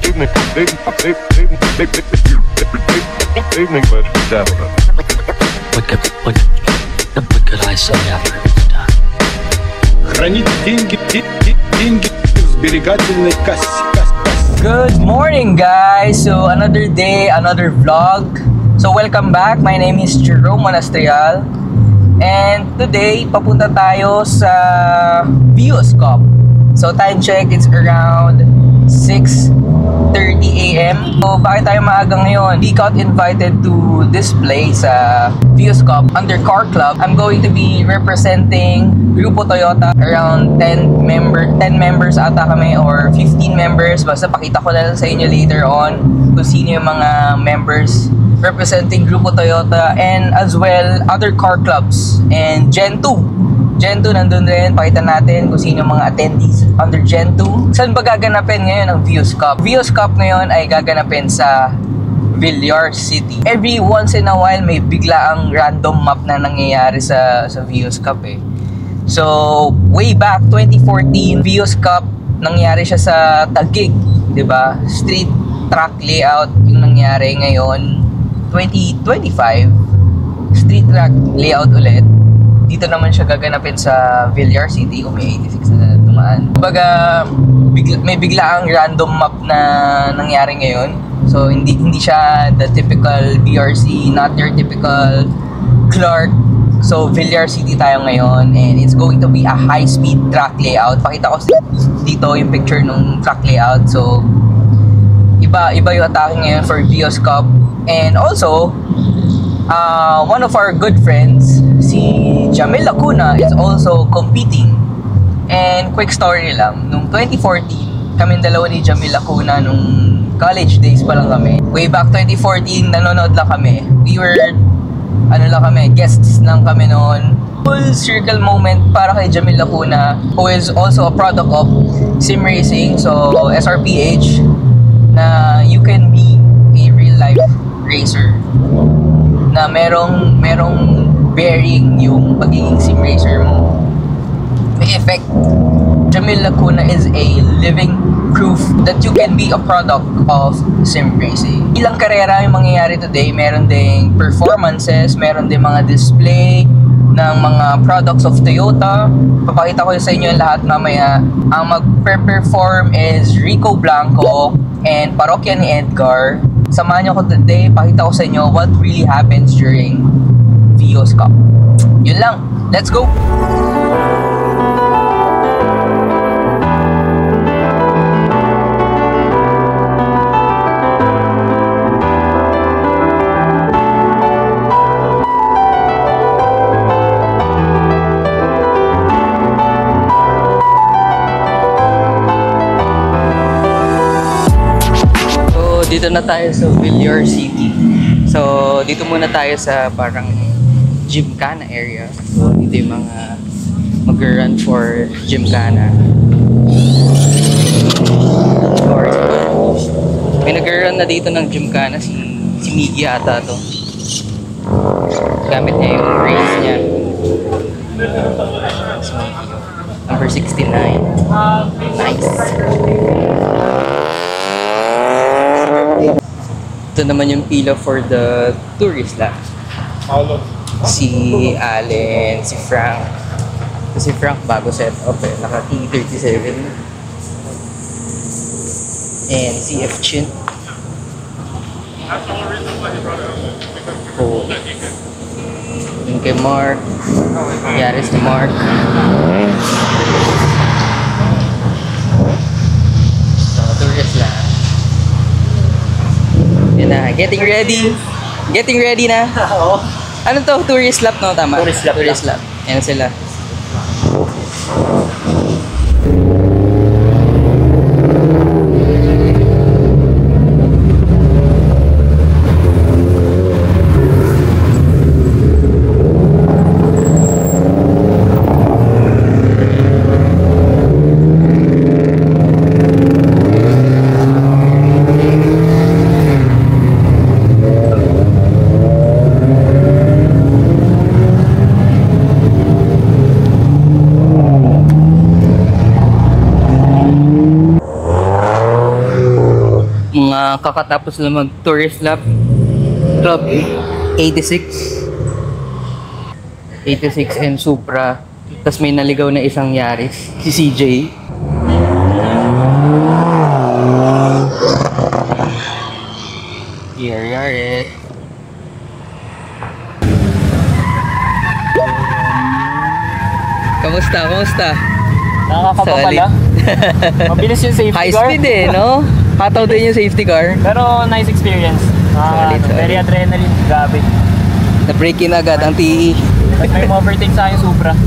Evening, ladies and gentlemen. What could I say after it's done? Хранить деньги в сберегательной кассе. Good morning, guys! So, another day, another vlog. So, welcome back. My name is Jerome Monastrial. And today, papunta tayo sa Bioscope. So, time check, it's around 6:30 a.m. So, bakit tayo maaga ngayon? We got invited to this place, Bioscope, under Car Club. I'm going to be representing Grupo Toyota. Around 10 members ata kami or 15 members. Basta pakita ko na lang sa inyo later on kung sino yung mga members representing Grupo Toyota, and as well other car clubs. And Gen 2 nandun rin. Pakita natin kung sino mga attendees under Gen 2. Saan ba gaganapin ngayon ang Vios Cup? Vios Cup ngayon ay gaganapin sa Villar City. Every once in a while may bigla ang random map na nangyayari sa Vios Cup eh. So way back 2014 Vios Cup, nangyari siya sa Taguig, 'di ba? Street track layout yung nangyari. Ngayon 2025 street track layout ulit. Dito naman siya gaganapin sa Villar City. May 86 na dumaan. Kumbaga, may bigla ang random map na nangyari ngayon. So, hindi siya the typical BRC, not your typical Clark. So, Villar City tayo ngayon, and it's going to be a high-speed track layout. Pakita ko dito yung picture ng track layout. So, iba yung atake ngayon for Vios Cup. And also, one of our good friends, si Jamil Lacuna, is also competing. And quick story lang, nung 2014, kami dalawa ni Jamil Lacuna nung college days pa lang kami. Way back 2014, nanonood lang kami. We were, guests lang kami noon. Full circle moment para kay Jamil Lacuna, who is also a product of sim racing, so SRPH, na you can be a real life racer na merong bearing yung pagiging sim racer mo. May effect. Jamil Lacuna is a living proof that you can be a product of sim racing. Ilang karera yung mangyayari today, meron ding performances, meron ding mga display ng mga products of Toyota. Papakita ko sa inyo lahat mamaya. Ang mag-perform is Rico Blanco and parokya ni Edgar. Samahan niyo ko today, pakita ko sa inyo what really happens during Vios Cup. Yun lang, let's go! Dito na tayo sa Villar City. So, dito muna tayo sa parang Gymkhana area. So, dito yung mga mag-run for Gymkhana. May nag-run na dito ng Gymkhana, si Miggy ata to. Gamit niya yung race niya. So, number 69. Nice. Ito naman yung pila for the tourist lap. Si Allen, si Frank. Si Frank bago set up eh, naka T37. And si F. Chin. Oh. Yung kay Mark. Yaris ni Mark. So, tourist lap. Yan na, getting ready na. Ano to? Tourist lap, no? Tama? Tourist lap. Yan sila. Mga kakatapos lang mag-tourist lap. Club 86. 86 and Supra. Tapos may naligaw na isang Yaris. Si CJ. Yaris. Kamusta? Nakakapapala. Mabilis yung safety High car. speed no? Hataw din yung safety car. Pero nice experience. Solid. Very adrenaline. Grabe. Na-break in agad ang TE. At may overtake sa akin Supra.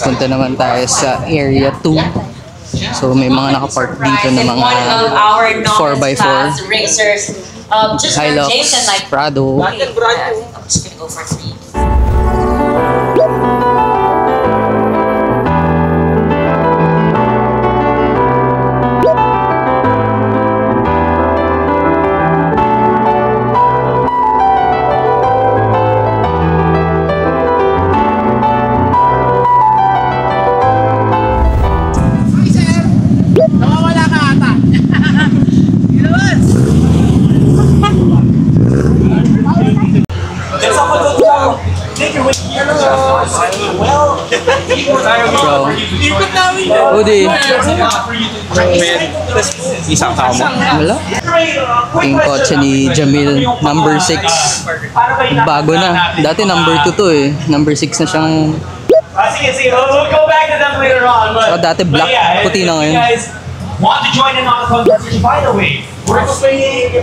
Punta naman tayo sa Area 2. So may mga nakapark dito na mga 4x4. Racers. Just Hilux, James and like Prado. I'm just gonna go for speed. Bro. Udi. Isang tao mo. Wala. Yung kotse ni Jamil, number 6. Bago na. Dati number 2 to eh. Number 6 na siyang... Sige, we'll go back to them later on. But, dati black, puti na ngayon. If you guys want to join in on the conversation, by the way, we're explaining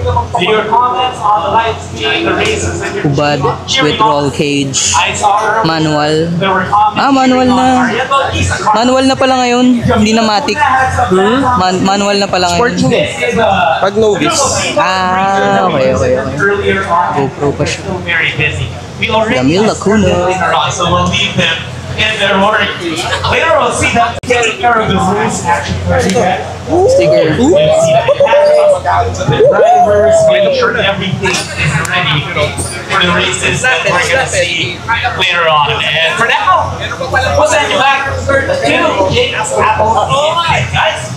your comments on the live stream, the races that you're Hubad with roll cage. I saw earlier Manual. there were comments Manual na. on Ariel. Manual na pala ngayon. Hindi na matic. Manual na pala ngayon. This is a Pag novice. Okay. earlier on. GoPro pa siya. Still very busy. We already Jamil have Lacuna. later on, so we'll leave them in their work. Later we'll see them taking care of the rules. Sticker. We'll see that it happens. The drivers make sure everything is ready for the races that we're gonna see later on. And for now, we'll send you back to James Apple. Guys.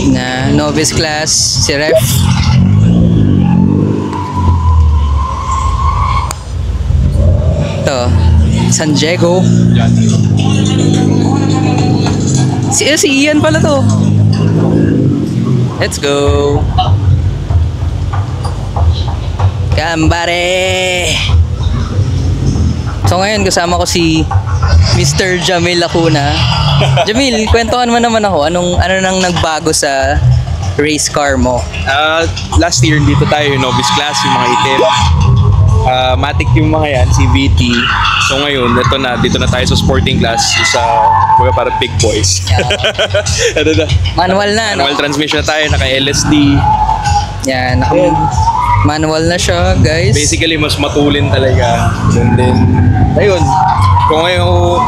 Na novice class, si Ref. Ito, San Diego. Si Ian pala to. Let's go. Gambare. So ngayon kasama ko si Mr. Jamil Lacuna. Jamil, kwentuhan mo naman ako. Ano nang nagbago sa race car mo? Last year, dito tayo yung novice class, yung mga itim. Matic yung mga yan, CVT. So ngayon, dito na tayo sa sporting class, sa para big boys. Ano na? Manual na, no? Manual transmission na tayo, naka-LSD. Yan, manual na siya, guys. Basically, mas matulin talaga. And then, ayun, kung ngayon,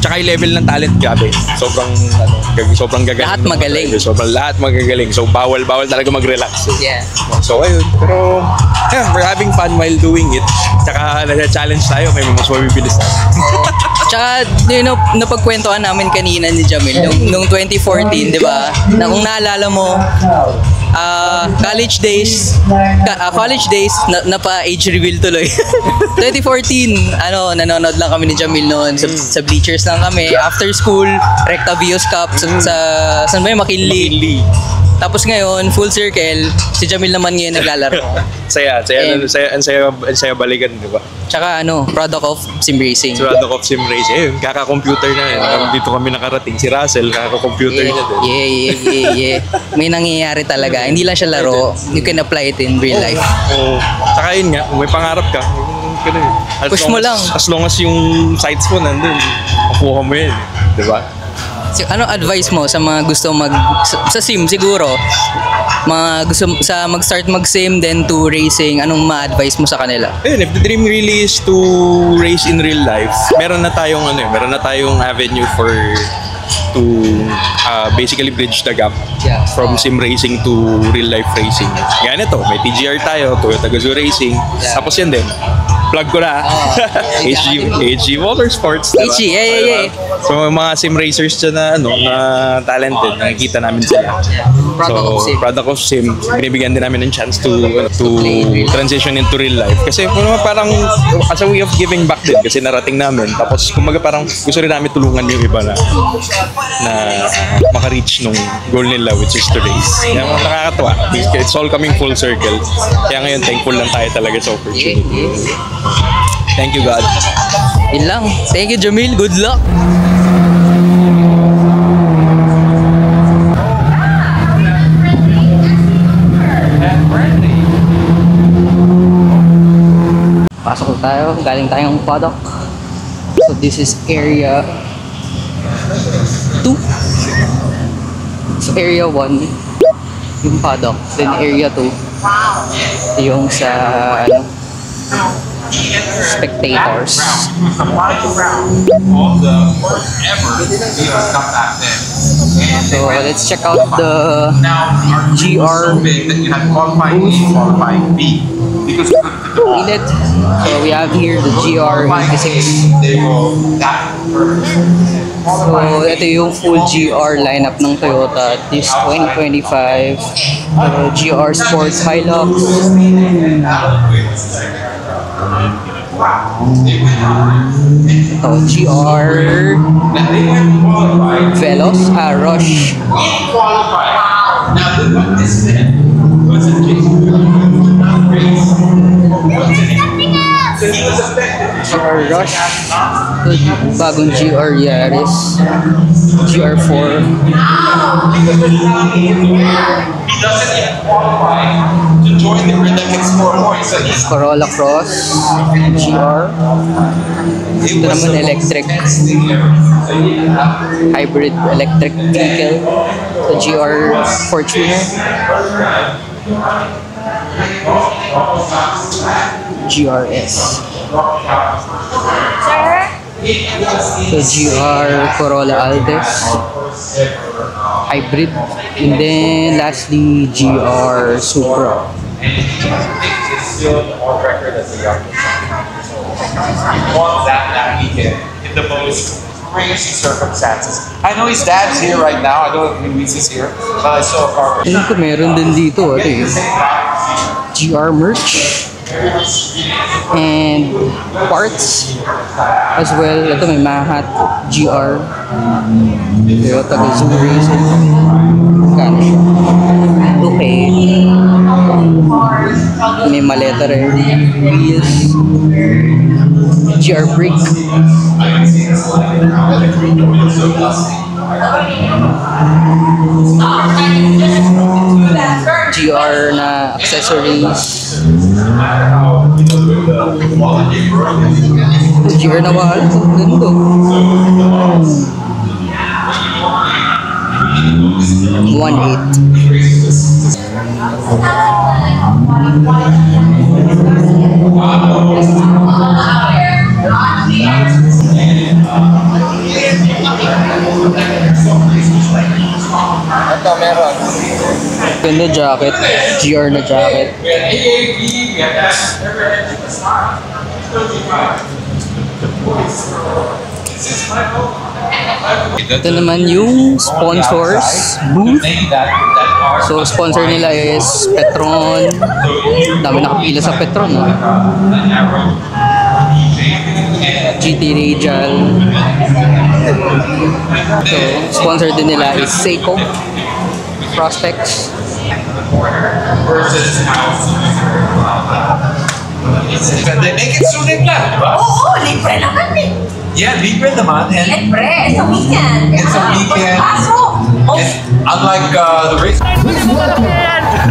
tsaka yung level ng talent, grabe. Sobrang gagaling. Lahat ng mga magaling. driver. Lahat magagaling. So, bawal talaga mag-relax. Yeah. So, ayun. Pero, yeah, we're having fun while doing it. Tsaka, nasa-challenge tayo. May mas mabibilis tayo. Tsaka, napagkwentuhan namin kanina ni Jamil, nung 2014, di ba? Na kung naalala mo, college days, napa-age reveal tuloy. 2014, nanonood lang kami ni Jamil noon. Sa bleachers lang kami. After school, Recta Vios Cup saan ba yun? McKinley. Tapos ngayon, full circle, si Jamil naman ngayon naglalaro. Saya balikan, di ba? Tsaka product of sim racing. Product of sim race. Ayun, kaka-computer na yun. Dito kami nakarating. Si Russell, kaka-computer niya din. Yeah. May nangyayari talaga. Hindi lang siya laro. You can apply it in real life. Oo. Tsaka yun nga, kung may pangarap ka, Push mo lang. As long as yung sites mo nandun, makuha mo yun. Di ba? Ano advice mo sa mga gusto sa sim siguro? Mga gusto mag-start mag-sim then to racing, anong ma-advise mo sa kanila? Ayun, if the dream really is to race in real life, meron na tayong avenue to basically bridge the gap from sim racing to real life racing. Yan ito, may TGR tayo, Toyota Gazoo Racing. Tapos yan din, Plug ko na. HG Motorsports. Diba? HG, yeah. So mga sim racers dyan na, na talented, nakikita namin sila. Product of sim, binibigyan din namin ng chance to transition into real life. Kasi parang as a way of giving back din kasi narating namin. Tapos kumbaga parang gusto rin namin tulungan yung iba na maka-reach nung goal nila, which is to race. Kaya nakakatawa. It's all coming full circle. Kaya ngayon thankful lang tayo talaga sa opportunity. Thank you, God. Yun lang. Thank you, Jamil. Good luck. Pasok tayo. Galing tayong paddock. So this is area 2. So area 1 yung paddock. Then area 2 yung sa spectators. So let's check out the GR booth. So we have here the GR86. So ito yung full GR lineup ng Toyota this 2025 GR Sports Hilux. Ito, GR Veloz, Rush. GR Rush, bagong GR Yaris, GR4. He doesn't even qualify to join the grid that can score points. So he's Corolla Cross, GR. Ito naman electric, hybrid electric vehicle, the GR Fortuner. GRS. So GR Corolla Altis hybrid, and then lastly GR Supra. that weekend in the most crazy circumstances. I know his dad's here right now. I don't know if he's here, but I saw a car. Tingnan ko meron din dito, ito yung GR merch and parts as well. Ito may Mahat GR Toyota Gazoo Racing. Magkano siya? 2K. May maleta rin. Wheels. GR brake. GR na accessories. GR na mahal. Ganda. 1.8. Ito meron. Ganda jacket. GR na jacket. Ito naman yung sponsors booth. So sponsor nila is Petron. Dami nakapila sa Petron, no? GT Radial. So sponsor din nila is Seiko Prospects. They make it so libre, di ba? Oo, libre naman eh. Yeah, libre naman. And Libre, sa weekend. it's a weekend. Pasok. Oh, And unlike the race. Please welcome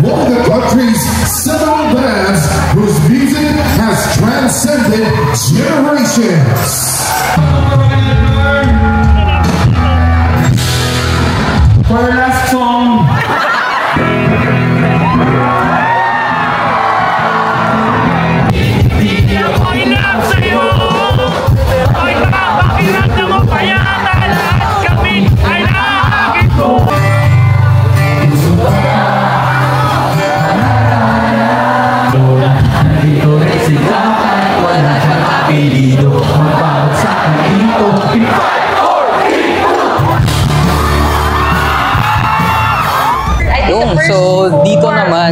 one of the country's seminal bands whose music has transcended generations. For our last song,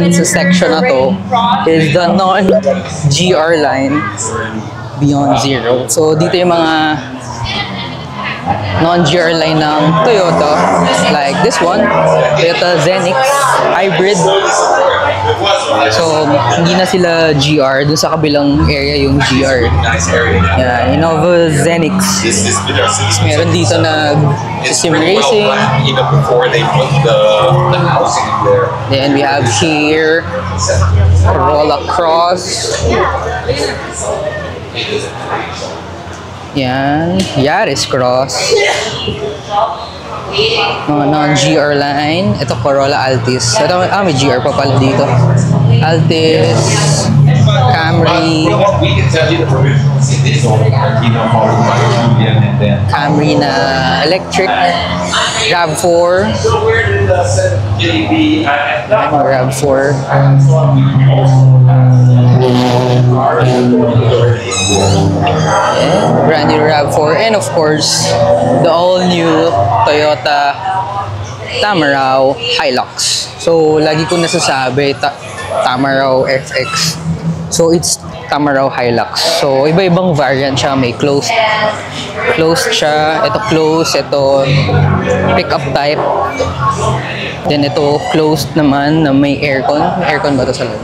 naman sa section na to is the non-GR line Beyond Zero. So dito yung mga non-GR line ng Toyota, like this one, Toyota Zenix Hybrid. So hindi na sila GR, dun sa kabilang area yung GR. Yeah, Innova Zenix. Meron dito na sim racing. Even before they put the housing there. Then we have here Corolla Cross. Yan, Yaris Cross. Mga non-GR line. Ito Corolla Altis. Ito, may GR pa pala dito. Altis, Camry. Camry na electric. RAV4. RAV4. Brand new RAV4, and of course the all-new Toyota Tamaraw Hilux. So lagi ko nasasabi Tamaraw FX, so it's Tamaraw Hilux. So iba-ibang variant siya, may closed siya, ito closed, ito pickup type, then ito closed naman na may aircon. May aircon ba ito sa loob?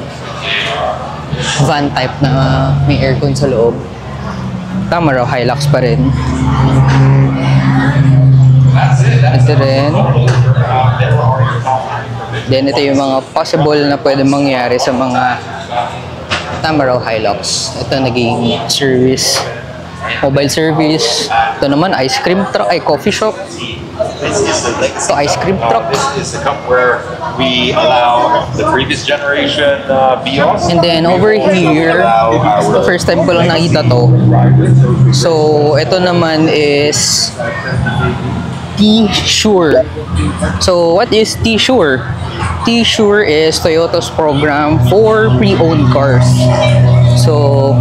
Van type na may aircon sa loob. Tamaraw Hilux pa rin. Ito rin. Then ito yung mga possible na pwede mangyari sa mga Tamaraw Hilux. Ito naging service, mobile service. Ito naman ice cream truck, ay coffee shop. So ice cream truck. This is the cup where we allow the previous generation Vios. And then over here, first time ko lang nakita to. So ito naman is T-Sure. So what is T-Sure? T-Sure is Toyota's program for pre-owned cars. So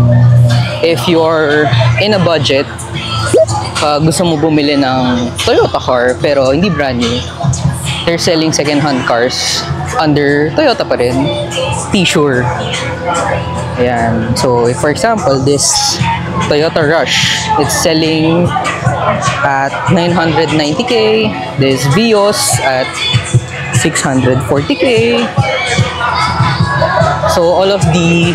if you're in a budget, gusto mo bumili ng Toyota car pero hindi brand new, they're selling second-hand cars under Toyota pa rin, T-Sure. Ayan. So for example, this Toyota Rush, it's selling at 990k. This Vios at 640k. So all of the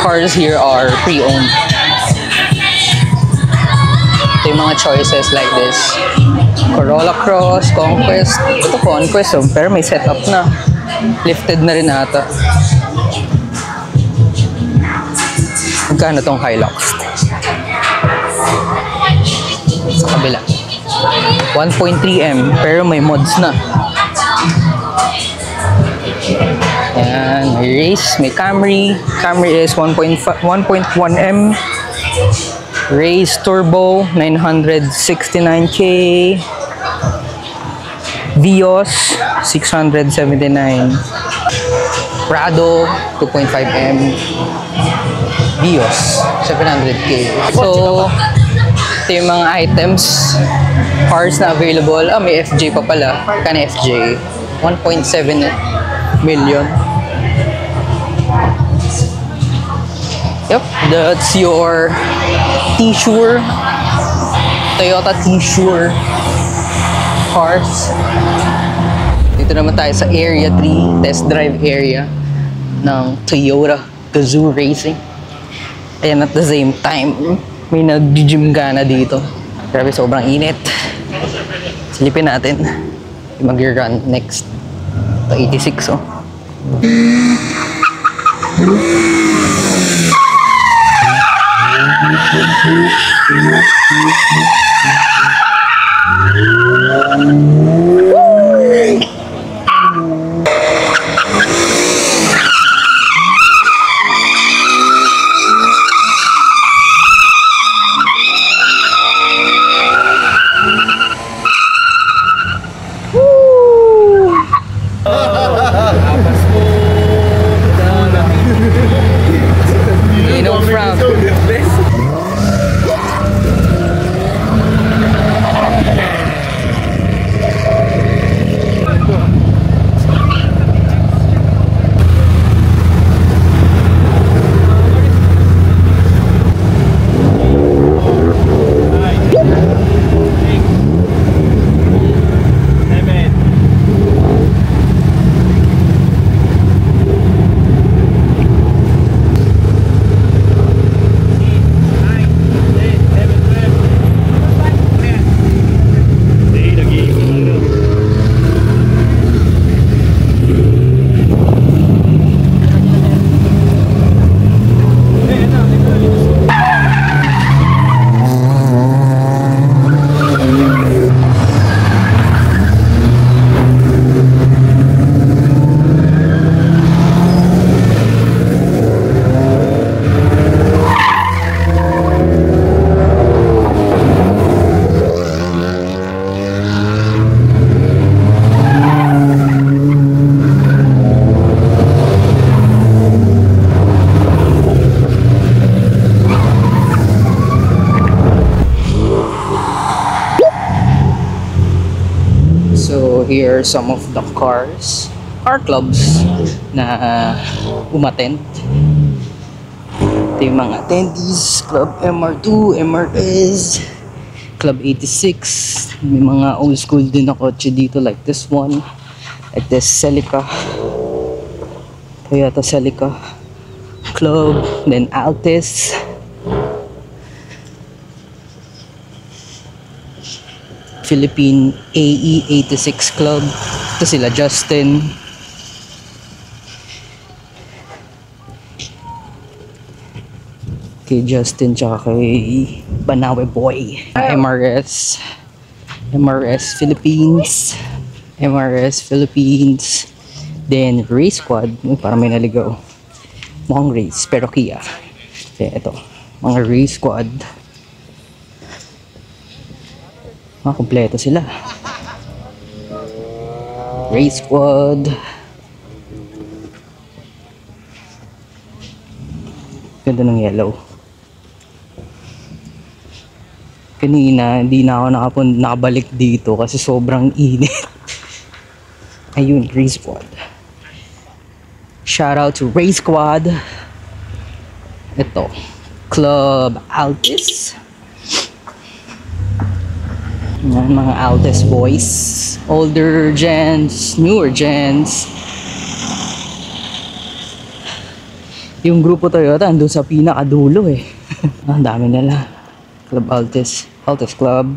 cars here are pre-owned. Ito yung mga choices like this. Corolla Cross, Conquest. Ito Conquest, pero may setup na. Lifted na rin ata. Magkano tong Hilux? Sa kabila. 1.3M, pero may mods na. Ayan, may race, may Camry. Camry is 1.1M. Race Turbo, 969k. Vios, 679. Prado, 2.5M. Vios, 700k. So, ito yung mga items, cars na available. May FJ pa pala. Kana FJ, 1.7 million. Yep, that's your T-Sure, Toyota T-Sure cars. Dito naman tayo sa Area 3, test drive area ng Toyota Gazoo Racing. Ayan, at the same time, may nag-gym gana dito. Grabe, sobrang init. Silipin natin. Mag-run next. Ito, 86, oh. here are some of the car clubs na umattend. Ito yung mga attendees, Club MR2, MRS, Club 86. May mga old school din na kotse dito like this one, like this Celica, Toyota Celica Club, then Altis. Philippine AE86 Club. Ito sila Justin. Kay Justin tsaka kay Banawe Boy. MRS Philippines. MRS Philippines. Then Race Squad. Uy, parang may naligaw. Mukhang race pero Kia. Okay, ito. Mga Race Squad. Kompleto sila. Race Squad. Ganda ng yellow. Kanina hindi na ako nakabalik dito kasi sobrang init. Ayun, Race Squad. Shout out to Race Squad. Ito, Club Altis. Yan, mga Altis boys. Older gens, newer gens. Yung grupo Toyota andun sa pinakadulo eh. Ang dami nila. Club Altis. Altis Club.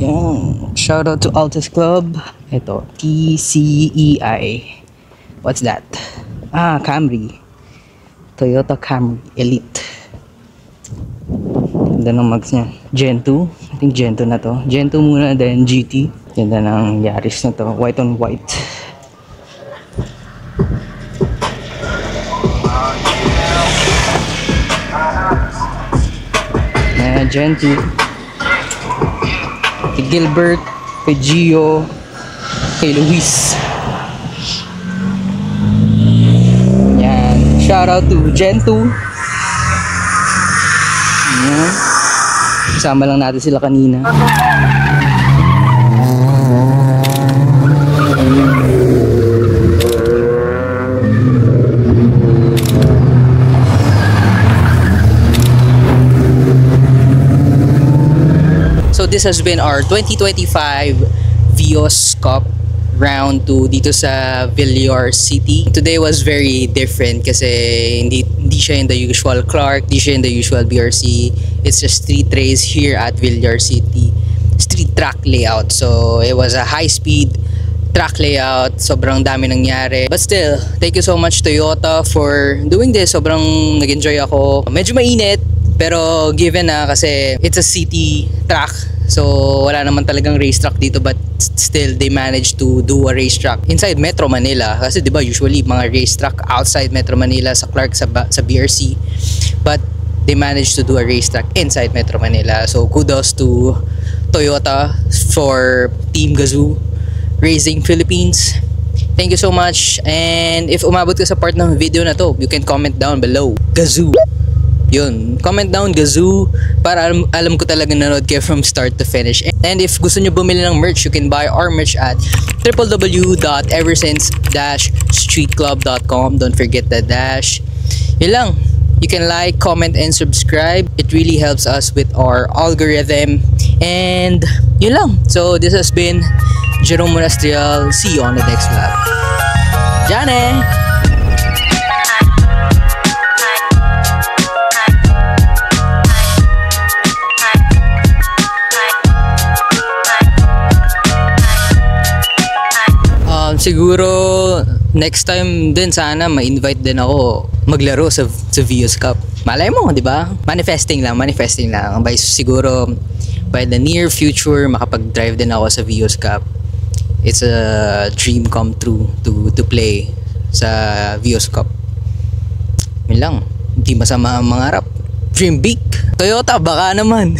Yan. Shout out to Altis Club. Ito, TCEI. What's that? Camry. Toyota Camry Elite. Ganda ng mags niya. Gen 2. I think Gen 2 na to. Gen 2 muna, then GT. Ganda ng Yaris na to. White on white. Gen 2. Kay Gilbert. Kay Gio. Kay Luis. Yan. Shout out to Gen 2. Yan. Kasama lang natin sila kanina. So this has been our 2025 Vios Cup round 2 dito sa Villar City. Today was very different kasi hindi siya in the usual Clark, hindi siya in the usual BRC. It's a street race here at Villar City. Street track layout. So it was a high speed track layout. Sobrang dami nangyari. But still, thank you so much Toyota for doing this. Sobrang nag-enjoy ako. Medyo mainit pero given na kasi it's a city track. So wala naman talagang racetrack dito but still they managed to do a racetrack inside Metro Manila kasi 'di ba usually mga racetrack outside Metro Manila sa Clark sa BRC but they managed to do a racetrack inside Metro Manila. So kudos to Toyota for Team Gazoo Racing Philippines. Thank you so much, and if umabot ka sa part ng video na to, you can comment down below Gazoo. Yun, comment down Gazoo para alam ko talaga nanood kayo from start to finish. And if gusto nyo bumili ng merch, you can buy our merch at www.eversince-streetclub.com. Don't forget the dash. Yun lang. You can like, comment, and subscribe. It really helps us with our algorithm. And yun lang. So this has been Jerome Monastrial. See you on the next vlog. Jane! Siguro next time din sana ma-invite din ako maglaro sa Vios Cup. Malay mo, di ba? Manifesting lang. By siguro by the near future makapag-drive din ako sa Vios Cup. It's a dream come true to play sa Vios Cup. Yun lang. Hindi masama ang mangarap. Dream big. Toyota, baka naman.